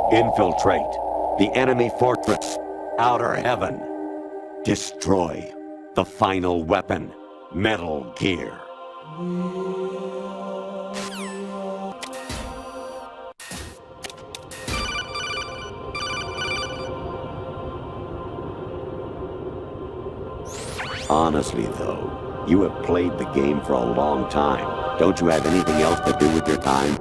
Infiltrate the enemy fortress, Outer Heaven. Destroy the final weapon, Metal Gear. Honestly, though, you have played the game for a long time. Don't you have anything else to do with your time?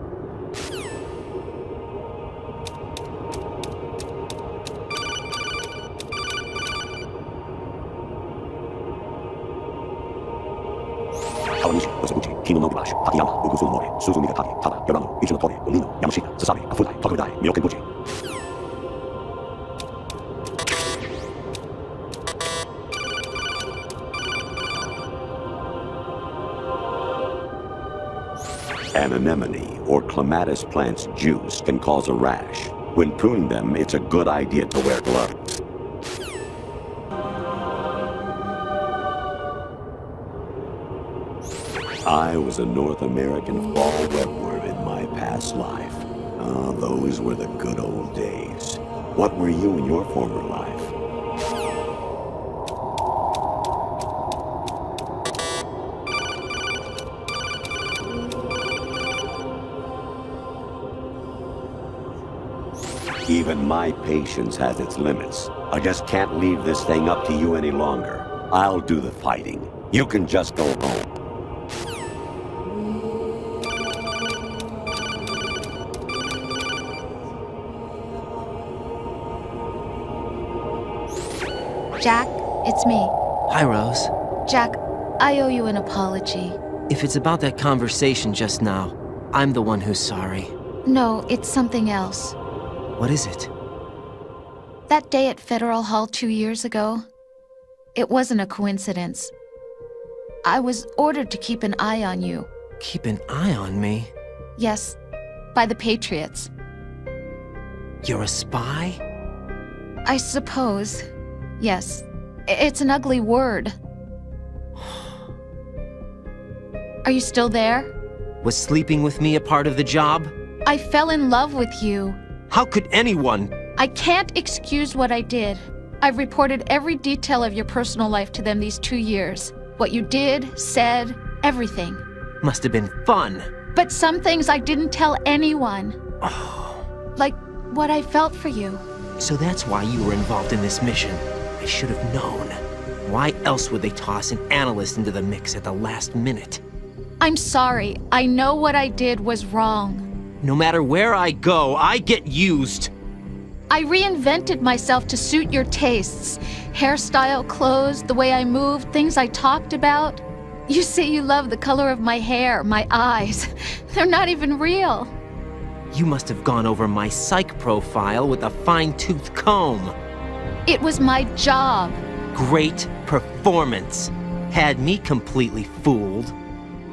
An anemone or clematis plant's juice can cause a rash. When pruning them, it's a good idea to wear gloves. I was a North American fall webworm in my past life. Ah, those were the good old days. What were you in your former life? Even my patience has its limits. I just can't leave this thing up to you any longer. I'll do the fighting. You can just go home. Jack, it's me. Hi, Rose. Jack, I owe you an apology. If it's about that conversation just now, I'm the one who's sorry. No, it's something else. What is it? That day at Federal Hall 2 years ago, it wasn't a coincidence. I was ordered to keep an eye on you. Keep an eye on me? Yes, by the Patriots. You're a spy? I suppose. Yes. It's an ugly word. Are you still there? Was sleeping with me a part of the job? I fell in love with you. How could anyone? I can't excuse what I did. I've reported every detail of your personal life to them these 2 years. What you did, said, everything. Must have been fun. But some things I didn't tell anyone. Like what I felt for you. So that's why you were involved in this mission. I should have known. Why else would they toss an analyst into the mix at the last minute? I'm sorry. I know what I did was wrong. No matter where I go, I get used. I reinvented myself to suit your tastes. Hairstyle, clothes, the way I moved, things I talked about. You say you love the color of my hair, my eyes. They're not even real. You must have gone over my psych profile with a fine-tooth comb. It was my job. Great performance. Had me completely fooled.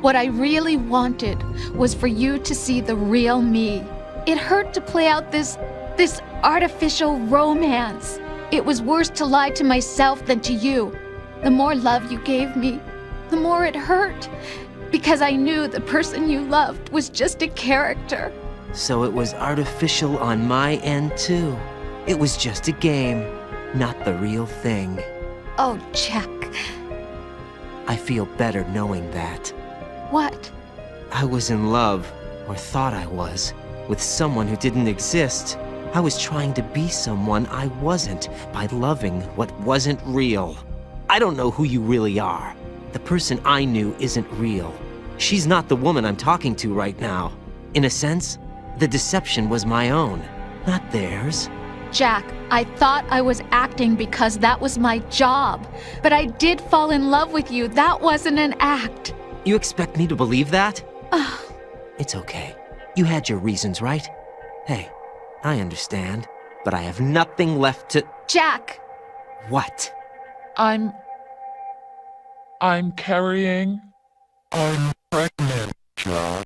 What I really wanted was for you to see the real me. It hurt to play out this artificial romance. It was worse to lie to myself than to you. The more love you gave me, the more it hurt. Because I knew the person you loved was just a character. So it was artificial on my end too. It was just a game, not the real thing. Oh, Jack. I feel better knowing that. What? I was in love, or thought I was, with someone who didn't exist. I was trying to be someone I wasn't by loving what wasn't real. I don't know who you really are. The person I knew isn't real. She's not the woman I'm talking to right now. In a sense, the deception was my own, not theirs. Jack, I thought I was acting because that was my job. But I did fall in love with you. That wasn't an act. You expect me to believe that? It's okay. You had your reasons, right? Hey, I understand, but I have nothing left to— Jack! What? I'm carrying. I'm pregnant, Jack.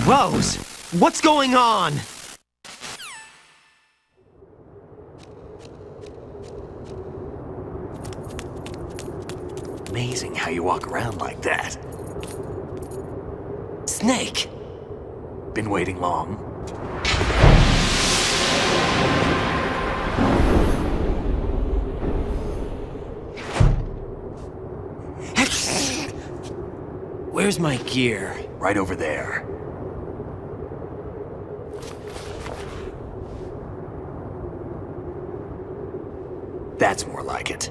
Rose! What's going on? Amazing how you walk around like that. Snake! Been waiting long? Where's my gear? Right over there. That's more like it.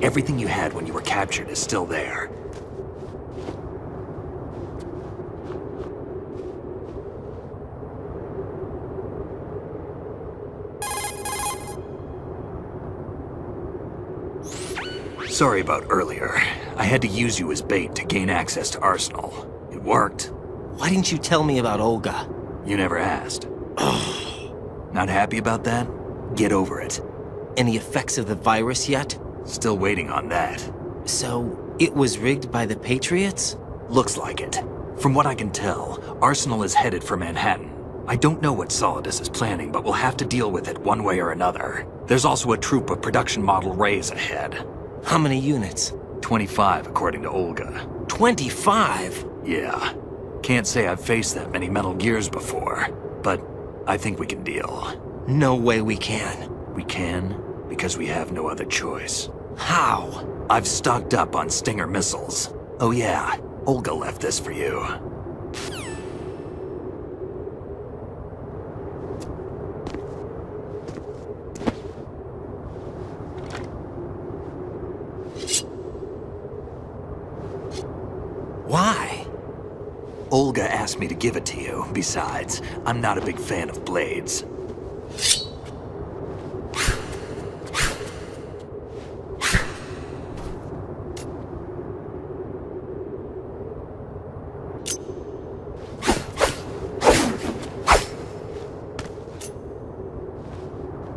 Everything you had when you were captured is still there. Sorry about earlier. I had to use you as bait to gain access to Arsenal. It worked. Why didn't you tell me about Olga? You never asked. Not happy about that? Get over it. Any effects of the virus yet? Still waiting on that. So, it was rigged by the Patriots? Looks like it. From what I can tell, Arsenal is headed for Manhattan. I don't know what Solidus is planning, but we'll have to deal with it one way or another. There's also a troop of production model Rays ahead. How many units? 25, according to Olga. 25? Yeah. Can't say I've faced that many Metal Gears before, but I think we can deal. No way we can. We can, because we have no other choice. How? I've stocked up on Stinger missiles. Oh yeah, Olga left this for you. Why? Olga asked me to give it to you. Besides, I'm not a big fan of blades.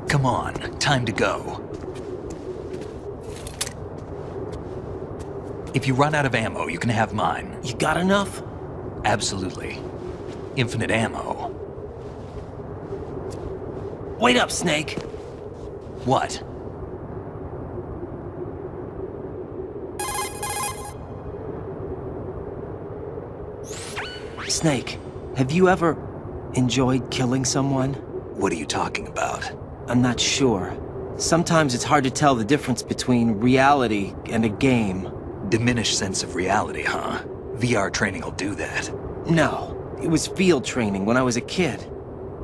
Come on, time to go. If you run out of ammo, you can have mine. You got enough? Absolutely. Infinite ammo. Wait up, Snake. What? Snake, have you ever enjoyed killing someone? What are you talking about? I'm not sure. Sometimes it's hard to tell the difference between reality and a game. Diminished sense of reality, huh? VR training will do that. No, it was field training when I was a kid.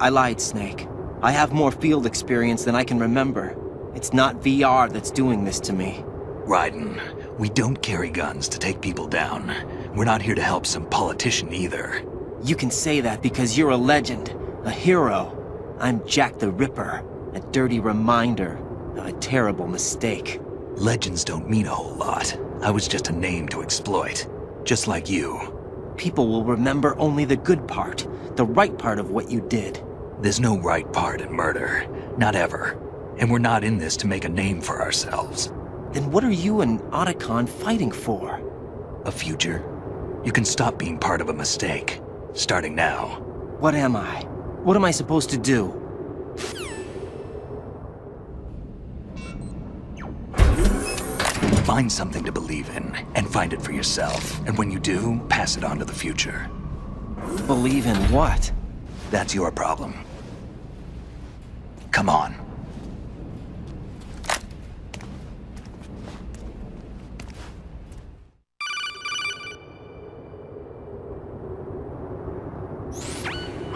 I lied, Snake. I have more field experience than I can remember. It's not VR that's doing this to me. Raiden, we don't carry guns to take people down. We're not here to help some politician either. You can say that because you're a legend, a hero. I'm Jack the Ripper, a dirty reminder of a terrible mistake. Legends don't mean a whole lot. I was just a name to exploit. Just like you. People will remember only the good part, the right part of what you did. There's no right part in murder. Not ever. And we're not in this to make a name for ourselves. Then what are you and Otacon fighting for? A future. You can stop being part of a mistake. Starting now. What am I? What am I supposed to do? Find something to believe in, and find it for yourself. And when you do, pass it on to the future. Believe in what? That's your problem. Come on.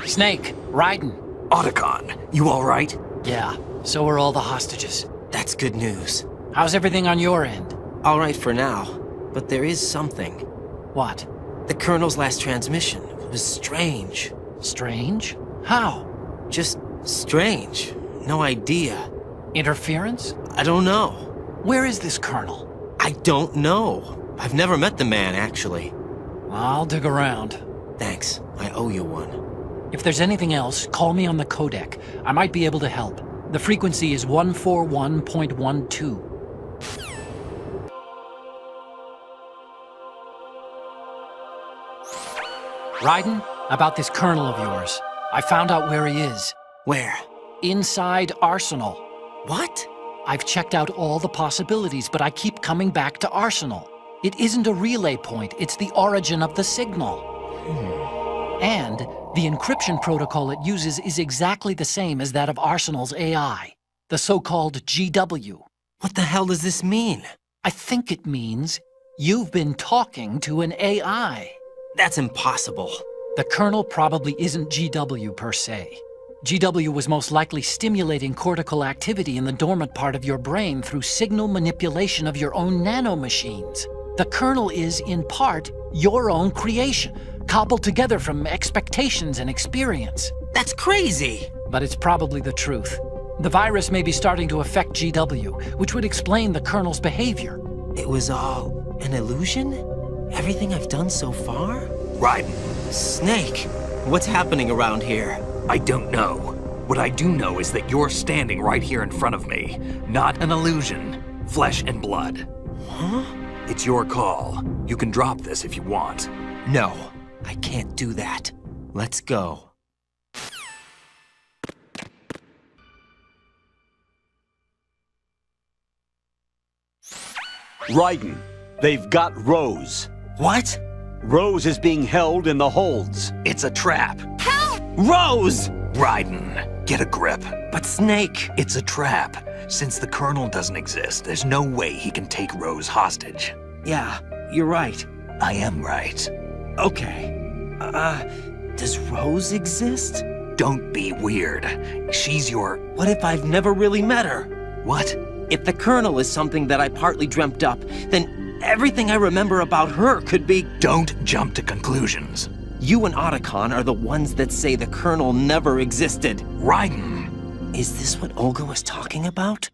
Snake, Raiden. Otacon, you all right? Yeah, so are all the hostages. That's good news. How's everything on your end? All right for now, but there is something. What? The Colonel's last transmission was strange. Strange? How? Just strange. No idea. Interference? I don't know. Where is this Colonel? I don't know. I've never met the man, actually. I'll dig around. Thanks. I owe you one. If there's anything else, call me on the codec. I might be able to help. The frequency is 141.12. Raiden, about this Colonel of yours. I found out where he is. Where? Inside Arsenal. What? I've checked out all the possibilities, but I keep coming back to Arsenal. It isn't a relay point, it's the origin of the signal. And the encryption protocol it uses is exactly the same as that of Arsenal's AI, the so-called GW. What the hell does this mean? I think it means You've been talking to an AI. That's impossible. The kernel probably isn't GW per se. GW was most likely stimulating cortical activity in the dormant part of your brain through signal manipulation of your own nanomachines. The kernel is, in part, your own creation, cobbled together from expectations and experience. That's crazy! But it's probably the truth. The virus may be starting to affect GW, which would explain the kernel's behavior. It was all an illusion? Everything I've done so far? Raiden, Snake, what's happening around here? I don't know. What I do know is that you're standing right here in front of me. Not an illusion. Flesh and blood. Huh? It's your call. You can drop this if you want. No, I can't do that. Let's go. Raiden, they've got Rose. What? Rose is being held in the holds. It's a trap. Rose! Raiden, get a grip. But Snake... It's a trap. Since the Colonel doesn't exist, there's no way he can take Rose hostage. Yeah, you're right. I am right. Okay. Does Rose exist? Don't be weird. She's your... What if I've never really met her? What? If the Colonel is something that I partly dreamt up, then everything I remember about her could be... Don't jump to conclusions. You and Otacon are the ones that say the Colonel never existed. Raiden! Is this what Olga was talking about?